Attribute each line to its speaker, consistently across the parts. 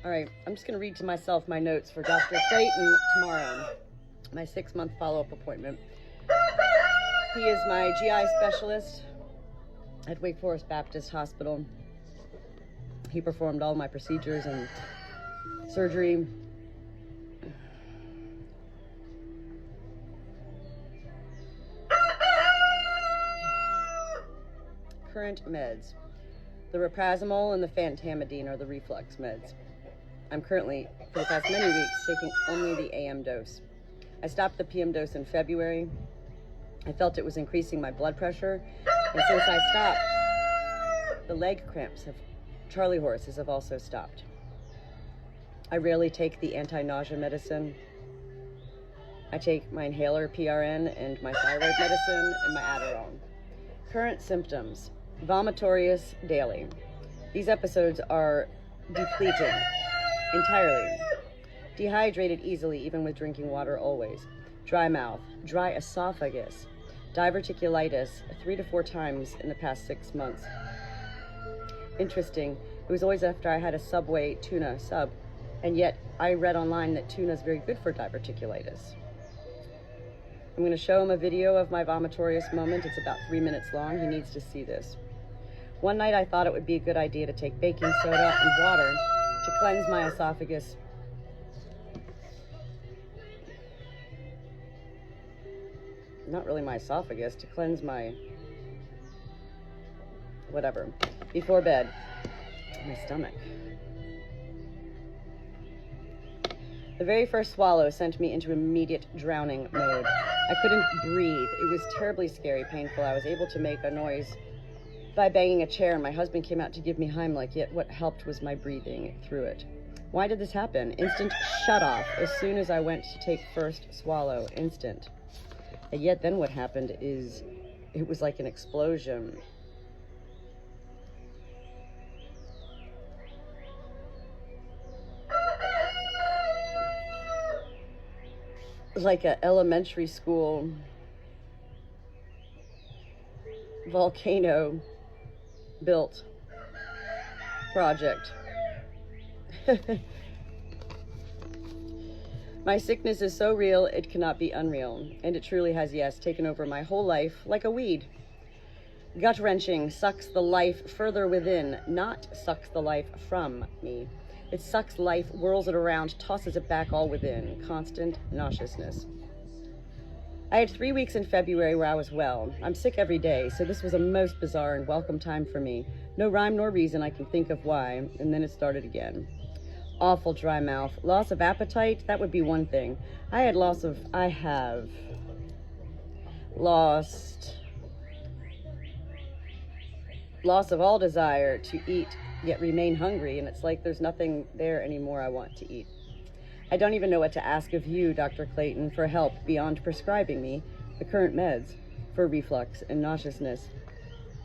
Speaker 1: All right, I'm just going to read to myself my notes for Dr. Clayton tomorrow, my 6-month follow-up appointment. He is my GI specialist at Wake Forest Baptist Hospital. He performed all my procedures and surgery. Current meds. The raprazimol and the phentamidine are the reflux meds. I'm currently, for the past many weeks, taking only the AM dose. I stopped the PM dose in February. I felt it was increasing my blood pressure, and since I stopped, the leg cramps Charlie horses have also stopped. I rarely take the anti-nausea medicine. I take my inhaler, PRN, and my thyroid medicine, and my Adderall. Current symptoms: vomitorious daily. These episodes are depleting entirely. Dehydrated easily, even with drinking water always. Dry mouth, dry esophagus, diverticulitis 3 to 4 times in the past 6 months. Interesting, it was always after I had a Subway tuna sub, and yet I read online that tuna is very good for diverticulitis. I'm going to show him a video of my vomitorious moment. It's about 3 minutes long. He needs to see this. One night I thought it would be a good idea to take baking soda and water to cleanse my esophagus. Not really my esophagus, to cleanse my whatever, before bed. My stomach. The very first swallow sent me into immediate drowning mode. I couldn't breathe. It was terribly scary, painful. I was able to make a noise by banging a chair, and my husband came out to give me Heimlich, yet what helped was my breathing through it. Why did this happen? Instant shut off as soon as I went to take first swallow. Instant. And yet then what happened is it was like an explosion. Like an elementary school volcano built project. My sickness is so real, it cannot be unreal. And it truly has, yes, taken over my whole life like a weed. Gut-wrenching, sucks the life further within, not sucks the life from me. It sucks life, whirls it around, tosses it back all within. Constant nauseousness. I had 3 weeks in February where I was well. I'm sick every day, so this was a most bizarre and welcome time for me. No rhyme nor reason I can think of why, and then it started again. Awful dry mouth. Loss of appetite, that would be one thing. I have lost of all desire to eat, yet remain hungry, and it's like there's nothing there anymore I want to eat. I don't even know what to ask of you, Dr. Clayton, for help beyond prescribing me the current meds for reflux and nauseousness.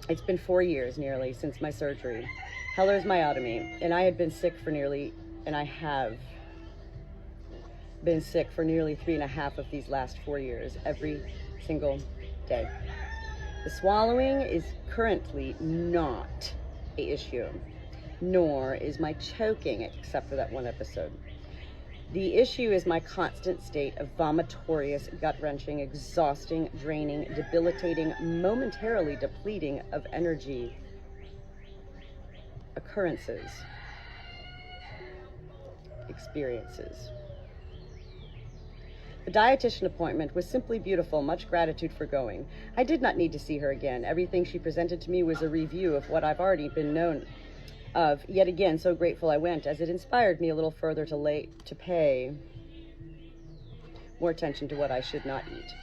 Speaker 1: It's been 4 years nearly since my surgery, Heller's myotomy, and I have been sick for nearly 3.5 of these last 4 years, every single day. The swallowing is currently not an issue, nor is my choking, except for that one episode. The issue is my constant state of vomitorious, gut-wrenching, exhausting, draining, debilitating, momentarily depleting of energy occurrences, experiences. The dietitian appointment was simply beautiful, much gratitude for going. I did not need to see her again. Everything she presented to me was a review of what I've already been known of. Yet again, so grateful I went, as it inspired me a little further to pay more attention to what I should not eat.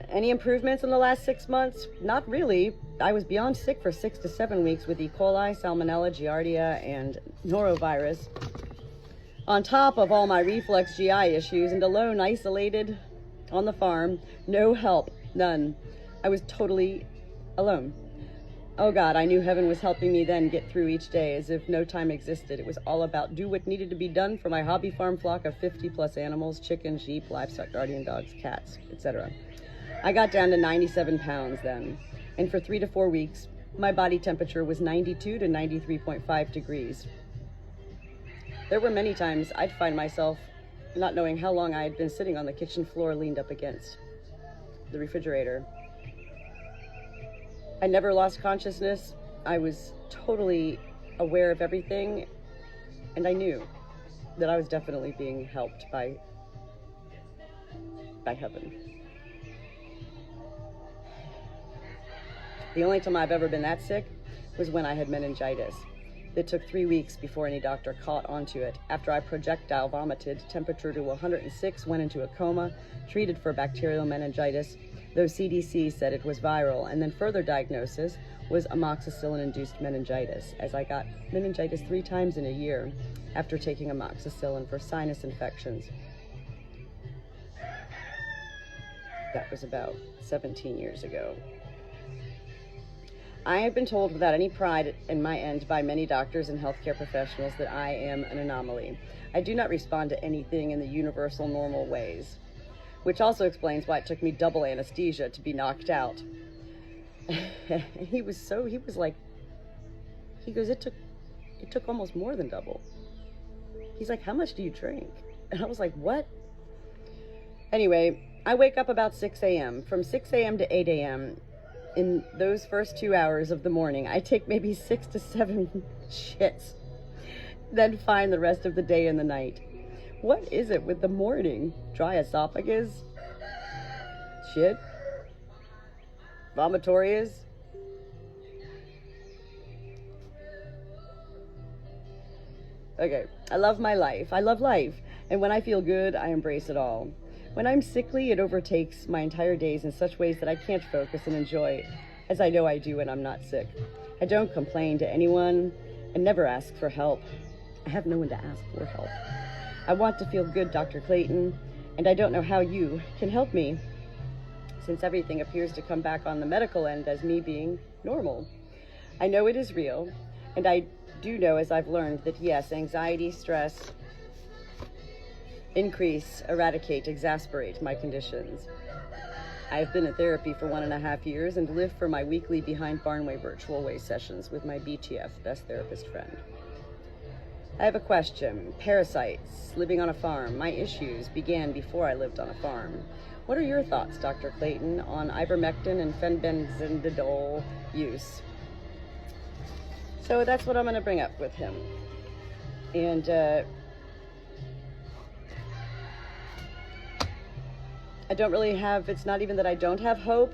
Speaker 1: Any improvements in the last 6 months? Not really. I was beyond sick for 6 to 7 weeks with E. coli, salmonella, giardia, and norovirus. On top of all my reflux GI issues, and alone, isolated on the farm, no help, none. I was totally alone. Oh God, I knew heaven was helping me then get through each day as if no time existed. It was all about do what needed to be done for my hobby farm flock of 50 plus animals, chickens, sheep, livestock, guardian dogs, cats, etc. I got down to 97 pounds then, and for 3 to 4 weeks, my body temperature was 92 to 93.5 degrees. There were many times I'd find myself not knowing how long I had been sitting on the kitchen floor leaned up against the refrigerator. I never lost consciousness. I was totally aware of everything, and I knew that I was definitely being helped by heaven. The only time I've ever been that sick was when I had meningitis. It took 3 weeks before any doctor caught onto it. After I projectile vomited, temperature to 106, went into a coma, treated for bacterial meningitis, though CDC said it was viral, and then further diagnosis was amoxicillin-induced meningitis, as I got meningitis 3 times in a year after taking amoxicillin for sinus infections. That was about 17 years ago. I have been told without any pride in my end by many doctors and healthcare professionals that I am an anomaly. I do not respond to anything in the universal normal ways, which also explains why it took me double anesthesia to be knocked out. He goes, it took almost more than double. He's like, how much do you drink? And I was like, what? Anyway, I wake up about 6 a.m. From 6 a.m. to 8 a.m., in those first 2 hours of the morning, I take maybe 6 to 7 shits, then find the rest of the day and the night. What is it with the morning? Dry esophagus? Shit? Vomitorious? Okay, I love my life. I love life. And when I feel good, I embrace it all. When I'm sickly, it overtakes my entire days in such ways that I can't focus and enjoy, as I know I do when I'm not sick. I don't complain to anyone and never ask for help. I have no one to ask for help. I want to feel good, Dr. Clayton, and I don't know how you can help me, since everything appears to come back on the medical end as me being normal. I know it is real, and I do know, as I've learned, that yes, anxiety, stress, increase, eradicate, exasperate my conditions. I have been in therapy for 1.5 years and live for my weekly Behind Barnway virtual way sessions with my BTF, best therapist friend. I have a question. Parasites, living on a farm. My issues began before I lived on a farm. What are your thoughts, Dr. Clayton, on ivermectin and fenbendazole use? So that's what I'm going to bring up with him. And I don't really have, it's not even that I don't have hope.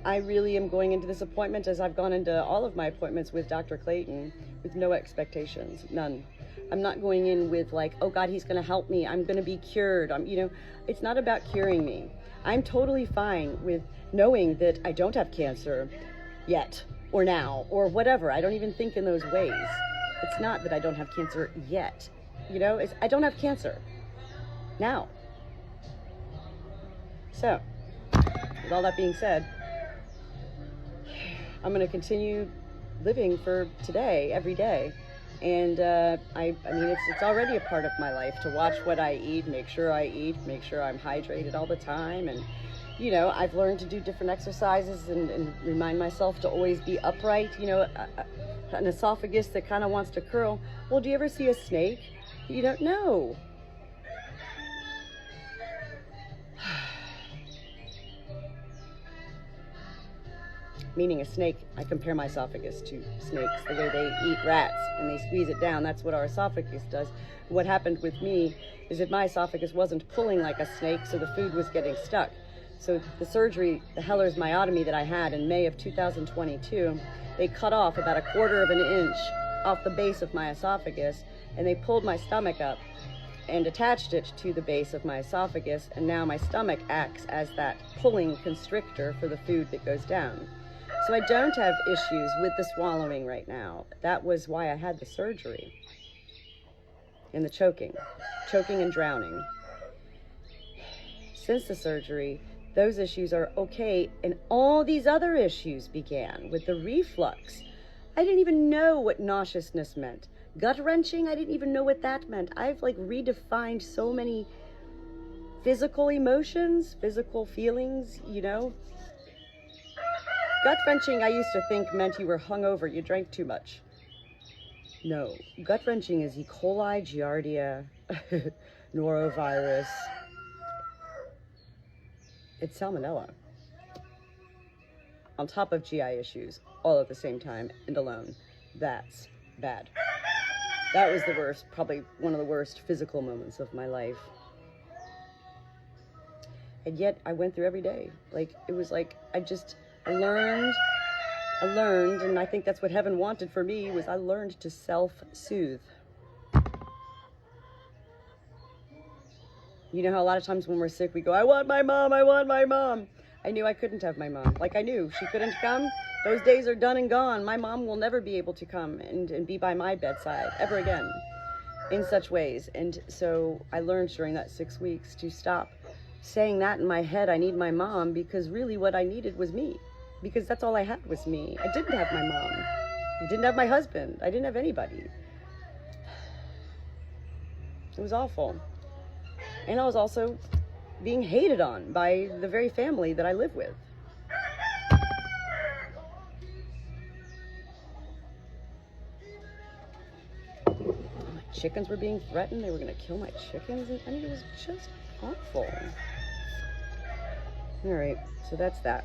Speaker 1: I really am going into this appointment, as I've gone into all of my appointments with Dr. Clayton, with no expectations, none. I'm not going in with like, oh God, he's gonna help me, I'm gonna be cured. It's not about curing me. I'm totally fine with knowing that I don't have cancer yet, or now, or whatever. I don't even think in those ways. It's not that I don't have cancer yet. I don't have cancer now. So, with all that being said, I'm going to continue living for today, every day. And it's already a part of my life to watch what I eat, make sure I'm hydrated all the time. And, I've learned to do different exercises and remind myself to always be upright. An esophagus that kind of wants to curl. Well, do you ever see a snake? You don't know. Meaning a snake, I compare my esophagus to snakes, the way they eat rats and they squeeze it down. That's what our esophagus does. What happened with me is that my esophagus wasn't pulling like a snake, so the food was getting stuck. So the surgery, the Heller's myotomy that I had in May of 2022, they cut off about 1/4 of an inch off the base of my esophagus, and they pulled my stomach up and attached it to the base of my esophagus, and now my stomach acts as that pulling constrictor for the food that goes down. So I don't have issues with the swallowing right now. That was why I had the surgery. And the choking and drowning. Since the surgery, those issues are okay, and all these other issues began with the reflux. I didn't even know what nauseousness meant. Gut-wrenching, I didn't even know what that meant. I've redefined so many physical emotions, physical feelings, Gut-wrenching, I used to think meant you were hungover, you drank too much. No, gut-wrenching is E. coli, giardia, norovirus. It's salmonella. On top of GI issues, all at the same time and alone. That's bad. That was the worst, probably one of the worst physical moments of my life. And yet I went through every day. Like, it was like, I learned, and I think that's what heaven wanted for me, was I learned to self-soothe. You know how a lot of times when we're sick, we go, I want my mom, I want my mom. I knew I couldn't have my mom. Like, I knew she couldn't come. Those days are done and gone. My mom will never be able to come and be by my bedside ever again in such ways. And so I learned during that 6 weeks to stop saying that in my head, I need my mom, because really what I needed was me. Because that's all I had was me. I didn't have my mom. I didn't have my husband. I didn't have anybody. It was awful. And I was also being hated on by the very family that I live with. My chickens were being threatened. They were going to kill my chickens. I mean, it was just awful. All right, so that's that.